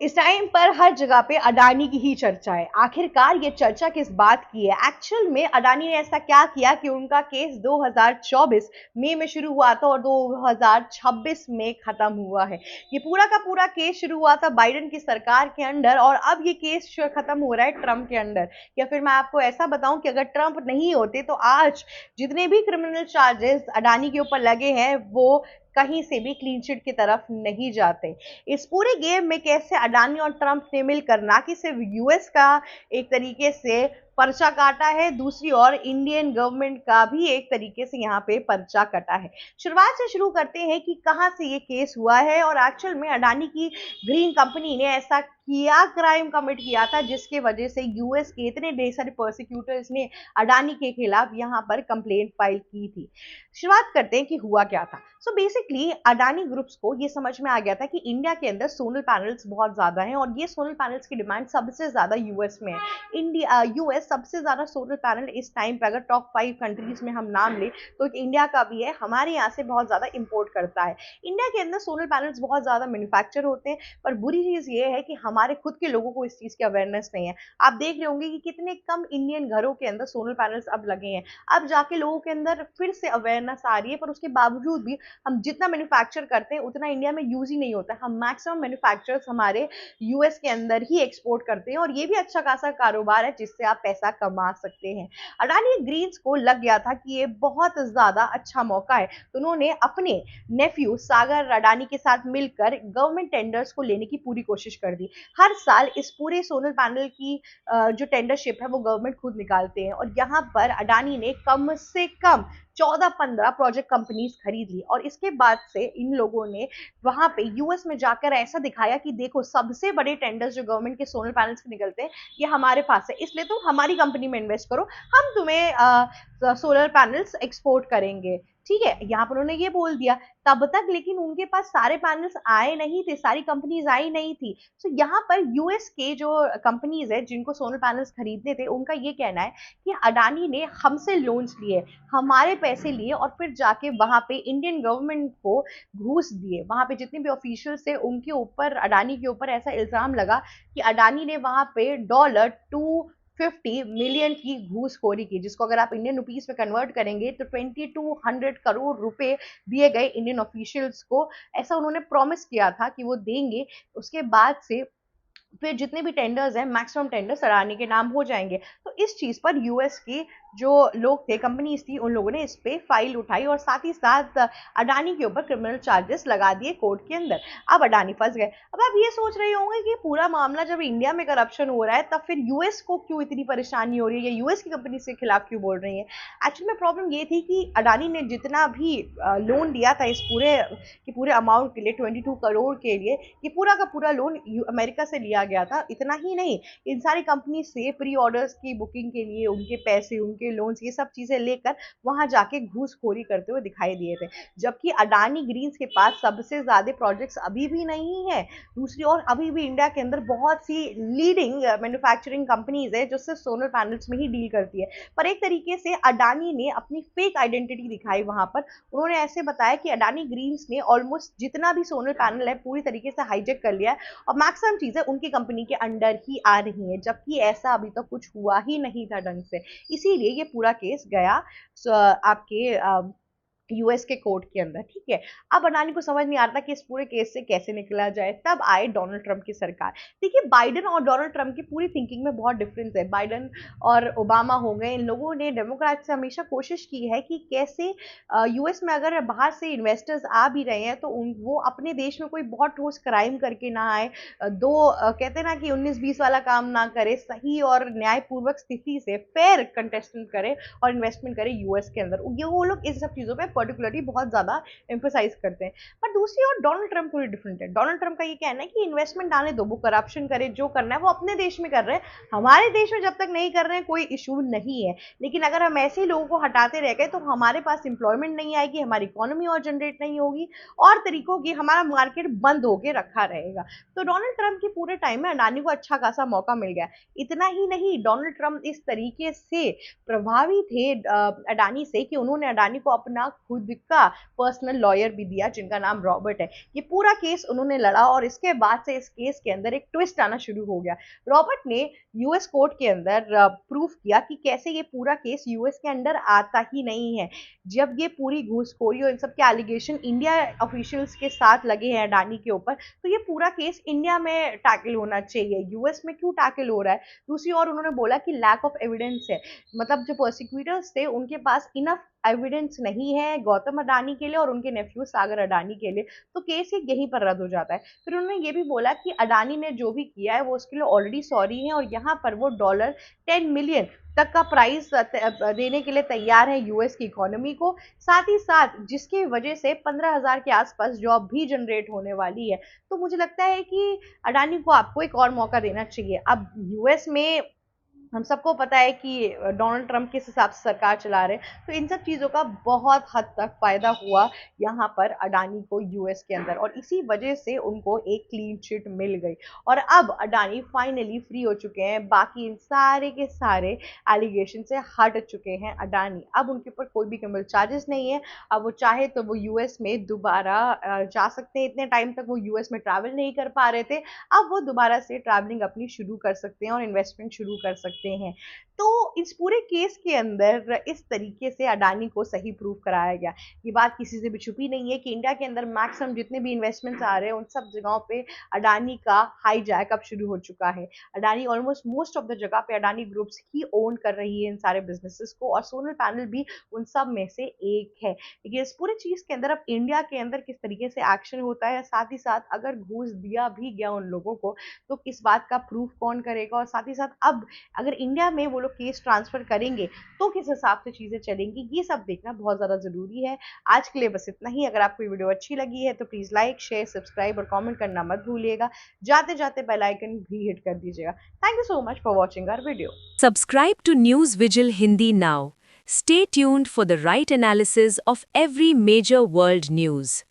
इस टाइम पर हर जगह पे अडानी की ही चर्चा है। आखिरकार ये चर्चा किस बात की है? एक्चुअल में अडानी ने ऐसा क्या किया कि उनका केस 2024 मई में शुरू हुआ था और 2026 में खत्म हुआ है। ये पूरा का पूरा केस शुरू हुआ था बाइडेन की सरकार के अंडर और अब ये केस खत्म हो रहा है ट्रंप के अंडर। या फिर मैं आपको ऐसा बताऊं कि अगर ट्रंप नहीं होते तो आज जितने भी क्रिमिनल चार्जेस अडानी के ऊपर लगे हैं वो कहीं से भी क्लीन चिट की तरफ नहीं जाते। इस पूरे गेम में कैसे अडानी और ट्रंप ने मिलकर ना कि सिर्फ यूएस का एक तरीके से पर्चा काटा है, दूसरी ओर इंडियन गवर्नमेंट का भी एक तरीके से यहाँ पे पर्चा कटा है। शुरुआत से शुरू करते हैं कि कहाँ से ये केस हुआ है और एक्चुअल में अडानी की ग्रीन कंपनी ने ऐसा किया क्राइम कमिट किया था जिसके वजह से यूएस के इतने ढेर सारे प्रोसिक्यूटर्स ने अडानी के खिलाफ यहाँ पर कंप्लेंट फाइल की थी। शुरुआत करते हैं कि हुआ क्या था। सो बेसिकली अडानी ग्रुप्स को ये समझ में आ गया था कि इंडिया के अंदर सोलर पैनल्स बहुत ज्यादा हैं और ये सोलर पैनल्स की डिमांड सबसे ज्यादा यूएस में है। इंडिया यूएस सबसे ज्यादा सोलर पैनल इस टाइम पे अगर टॉप 5 कंट्रीज में हम नाम लें तो इंडिया का भी है। हमारे यहाँ से बहुत ज्यादा इंपोर्ट करता है। इंडिया के अंदर सोलर पैनल्स बहुत ज्यादा मैन्युफैक्चर होते हैं, पर बुरी चीज ये है कि हमारे खुद के लोगों को इस चीज की अवेयरनेस नहीं है। आप देख रहे होंगे कि कितने कम इंडियन घरों के अंदर सोलर पैनल्स अब लगे हैं। अब जाके लोगों के अंदर फिर से अवेयरनेस आ रही है, पर उसके बावजूद भी हम जितना मैन्युफैक्चर करते हैं उतना इंडिया में यूज ही नहीं होता। हम मैक्सिमम मैन्युफैक्चरर्स हमारे यूएस के अंदर ही एक्सपोर्ट करते हैं और ये भी अच्छा खासा कारोबार है जिससे आप पैसा कमा सकते हैं। अडानी ग्रीन्स को लग गया था कि ये बहुत ज्यादा अच्छा मौका है, तो उन्होंने अपने नेफ्यू सागर अडानी के साथ मिलकर गवर्नमेंट टेंडर्स को लेने की पूरी कोशिश कर दी। हर साल इस पूरे सोलर पैनल की जो टेंडरशिप है वो गवर्नमेंट खुद निकालते हैं और यहाँ पर अडानी ने कम से कम 14-15 प्रोजेक्ट कंपनीज खरीद ली और इसके बाद से इन लोगों ने वहां पे यूएस में जाकर ऐसा दिखाया कि देखो सबसे बड़े टेंडर्स जो गवर्नमेंट के सोलर पैनल्स के निकलते हैं ये हमारे पास है, इसलिए तुम हमारी कंपनी में इन्वेस्ट करो, हम तुम्हें सोलर पैनल्स एक्सपोर्ट करेंगे। ठीक है, यहाँ पर उन्होंने ये बोल दिया। तब तक लेकिन उनके पास सारे पैनल्स आए नहीं थे, सारी कंपनीज आई नहीं थी। तो यहाँ पर यूएस के जो कंपनीज है जिनको सोलर पैनल्स खरीदने थे उनका ये कहना है कि अडानी ने हमसे लोन्स लिए, हमारे पैसे लिए और फिर जाके वहां पे इंडियन गवर्नमेंट को घूस दिए। वहां पे जितने भी ऑफिशियल्स थे उनके ऊपर अडानी के ऊपर ऐसा इल्जाम लगा कि अडानी ने वहां पे $250 मिलियन की घूसखोरी की, जिसको अगर आप इंडियन रुपीस में कन्वर्ट करेंगे तो 2200 करोड़ रुपए दिए गए इंडियन ऑफिशियल्स को। ऐसा उन्होंने प्रॉमिस किया था कि वो देंगे। उसके बाद से फिर जितने भी टेंडर्स हैं मैक्सिमम टेंडर्स अडानी के नाम हो जाएंगे। तो इस चीज पर यूएस की जो लोग थे, कंपनीज थी, उन लोगों ने इस पे फाइल उठाई और साथ ही साथ अडानी के ऊपर क्रिमिनल चार्जेस लगा दिए कोर्ट के अंदर। अब अडानी फंस गए। अब आप ये सोच रहे होंगे कि पूरा मामला जब इंडिया में करप्शन हो रहा है तब फिर यूएस को क्यों इतनी परेशानी हो रही है या यूएस की कंपनी के खिलाफ क्यों बोल रही है? एक्चुअली में प्रॉब्लम ये थी कि अडानी ने जितना भी लोन दिया था इस पूरे अमाउंट के लिए, 22 करोड़ के लिए, ये पूरा का पूरा लोन अमेरिका से लिया गया था। इतना ही नहीं, इन सारी कंपनी से प्री ऑर्डर्स की बुकिंग के लिए उनके पैसे, उनके लोन्स, ये सब चीजें लेकर वहां जाके घूसखोरी करते हुए दिखाई दिए थे। जबकि अडानी ग्रीन्स के पास सबसे ज्यादा प्रोजेक्ट्स अभी भी नहीं है। दूसरी ओर अभी भी इंडिया के अंदर बहुत सी लीडिंग मैन्युफैक्चरिंग कंपनीज है जो सिर्फ सोलर पैनल्स में ही डील करती है। पर एक तरीके से अडानी ने अपनी फेक आइडेंटिटी दिखाई वहां पर। उन्होंने ऐसे बताया कि अडानी ग्रीन्स ने ऑलमोस्ट जितना भी सोलर पैनल है पूरी तरीके से हाईजेक कर लिया है और मैक्सिमम चीजें उनकी कंपनी के अंडर ही आ रही हैं, जबकि ऐसा अभी तक कुछ हुआ ही नहीं था ढंग से। इसीलिए ये पूरा केस गया आपके यूएस के कोर्ट के अंदर। ठीक है, अब अडानी को समझ नहीं आ रहा था कि इस पूरे केस से कैसे निकला जाए। तब आए डोनाल्ड ट्रंप की सरकार। देखिए, बाइडेन और डोनाल्ड ट्रंप की पूरी थिंकिंग में बहुत डिफरेंस है। बाइडेन और ओबामा हो गए, इन लोगों ने डेमोक्रेट से हमेशा कोशिश की है कि कैसे यूएस में अगर बाहर से इन्वेस्टर्स आ भी रहे हैं तो वो अपने देश में कोई बहुत ठोस क्राइम करके ना आए। कहते हैं ना कि 19-20 वाला काम ना करे, सही और न्यायपूर्वक स्थिति से फेयर कंटेस्टेंट करे और इन्वेस्टमेंट करे यूएस के अंदर। ये वो लोग इस सब चीजों पे पर्टिकुलरली बहुत ज्यादा एम्फोसाइज करते हैं। पर दूसरी ओर डोनाल्ड ट्रंप थोड़ी डिफरेंट है। डोनाल्ड ट्रंप का ये कहना है कि इन्वेस्टमेंट आने दो, वो करप्शन करे, जो करना है वो अपने देश में कर रहे हैं, हमारे देश में जब तक नहीं कर रहे हैं कोई इशू नहीं है। लेकिन अगर हम ऐसे ही लोगों को हटाते रह गए तो हमारे पास इंप्लॉयमेंट नहीं आएगी, हमारी इकोनॉमी और जनरेट नहीं होगी और तरीकों की हमारा मार्केट बंद होकर रखा रहेगा। तो डोनाल्ड ट्रंप के पूरे टाइम में अडानी को अच्छा खासा मौका मिल गया। इतना ही नहीं, डोनाल्ड ट्रंप इस तरीके से प्रभावी थे अडानी से कि उन्होंने अडानी को अपना खुद का पर्सनल लॉयर भी दिया जिनका नाम रॉबर्ट है। ये पूरा केस उन्होंने लड़ा और इसके बाद से इस केस के अंदर एक ट्विस्ट आना शुरू हो गया। रॉबर्ट ने यूएस कोर्ट के अंदर प्रूफ किया कि कैसे ये पूरा केस यूएस के अंडर आता ही नहीं है। जब ये पूरी घूसखोरी और इन सब के एलिगेशन इंडिया ऑफिशियल्स के साथ लगे हैं अडानी के ऊपर, तो ये पूरा केस इंडिया में टैकल होना चाहिए, यूएस में क्यों टैकल हो रहा है। दूसरी ओर उन्होंने बोला कि लैक ऑफ एविडेंस है, मतलब जो प्रोसिक्यूटर्स थे उनके पास इनफ एविडेंस नहीं है गौतम अडानी के लिए और उनके नेफ्यू सागर अडानी के लिए, तो केस यहीं पर रद्द हो जाता है। फिर उन्होंने ये भी बोला कि अडानी ने जो भी किया है वो उसके लिए ऑलरेडी सॉरी है और यहाँ पर वो $10 मिलियन तक का प्राइस देने के लिए तैयार है यूएस की इकोनॉमी को, साथ ही साथ जिसकी वजह से 15,000 के आसपास जॉब भी जनरेट होने वाली है। तो मुझे लगता है कि अडानी को आपको एक और मौका देना चाहिए। अब यूएस में हम सबको पता है कि डोनाल्ड ट्रंप किस हिसाब से सरकार चला रहे हैं, तो इन सब चीज़ों का बहुत हद तक फायदा हुआ यहाँ पर अडानी को यूएस के अंदर और इसी वजह से उनको एक क्लीन चिट मिल गई और अब अडानी फाइनली फ्री हो चुके हैं, बाकी इन सारे के सारे एलिगेशन से हट चुके हैं अडानी। अब उनके ऊपर कोई भी क्रिमिनल चार्जेस नहीं है। अब वो चाहे तो वो यूएस में दोबारा जा सकते हैं। इतने टाइम तक वो यूएस में ट्रैवल नहीं कर पा रहे थे, अब वो दोबारा से ट्रैवलिंग अपनी शुरू कर सकते हैं और इन्वेस्टमेंट शुरू कर सकते हैं। तो इस पूरे केस के अंदर इस तरीके से अडानी को सही प्रूव कराया गया। ये बात किसी से भी छुपी नहीं है कि इंडिया के अंदर मैक्सिमम जितने भी इन्वेस्टमेंट्स आ रहे हैं उन सब जगहों पे अडानी का हाईजैक अब शुरू हो चुका है। Adani almost most of the जगह पे अडानी ग्रुप्स ही ओन कर रही है इन सारे बिजनेसेस को और सोलर पैनल भी उन सब में से एक है। लेकिन इस पूरी चीज के अंदर अब इंडिया के अंदर किस तरीके से एक्शन होता है, साथ ही साथ अगर घूस दिया भी गया उन लोगों को तो किस बात का प्रूफ कौन करेगा और साथ ही साथ अब अगर इंडिया में वो लोग केस ट्रांसफर करेंगे तो किस हिसाब से चीजें चलेंगी, ये सब देखना बहुत ज्यादा जरूरी है। आज के लिए बस इतना ही। अगर आपको वीडियो अच्छी लगी है तो प्लीज लाइक शेयर सब्सक्राइब और कमेंट करना मत भूलिएगा। जाते जाते बेल आइकन भी हिट कर दीजिएगा। Thank you so much for watching our video. Subscribe to News Vigil Hindi now. Stay tuned for the right analysis of every major world news.